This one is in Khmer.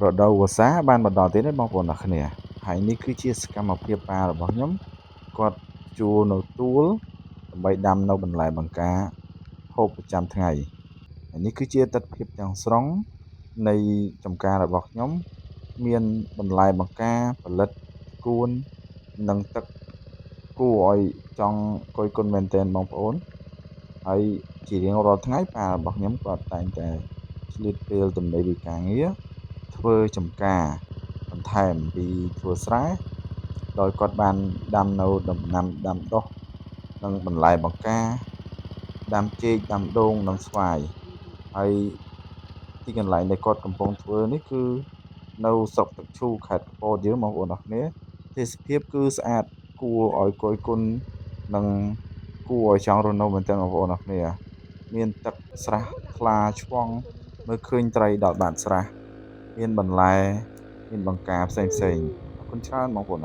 រដូវវស្សាបានមកដល់ទៀតហើយបងប្អូនអរគ្នាហើយនេះគឺជាសកម្មភាពប៉ារបស់ខ្ញុំគាត់ជួលនៅទួលដើម្បីដាំនៅបន្លែបង្ការហូបប្រចាំថ្ងៃហើយនេះគឺជាទិដ្ឋភាពទាំងស្រុងនៃចំការរបស់ខ្ញុំមានបន្លែបង្ការផលិតគួននិងទឹកគួរឲ្យចង់គយគន់មែនទែនបងប្អូនហើយជារៀងរាល់ថ្ងៃប៉ារបស់ខ្ញុំគាត់តែងតែឆ្លៀតពេលទំនេរពីការងារធ្វើចំការបន្ថែមពីធ្វើស្រែដោយគាត់បានដាំនៅដំណាំដាំដុះនិងបន្លែបង្ការដាំចេកដាំដូងនិងស្វាយហើយទីកន្លែងដែលគាត់កំពុងធ្វើនេះគឺនៅស្រុកទឹកឈូខេត្តកំពតយើងបងប្អូនអរគ្នាទេសភាពគឺស្អាតគួរឲ្យគយគន់និងគួរឲ្យចង់រស់នៅមែនទែនបងប្អូនអរគ្នាមានទឹកស្រះថ្លាឆ្វង់មើលឃើញត្រីដល់បាតស្រះមានបន្លែមានបង្ការផ្សេងៗអរគុណច្រើនបងប្អូន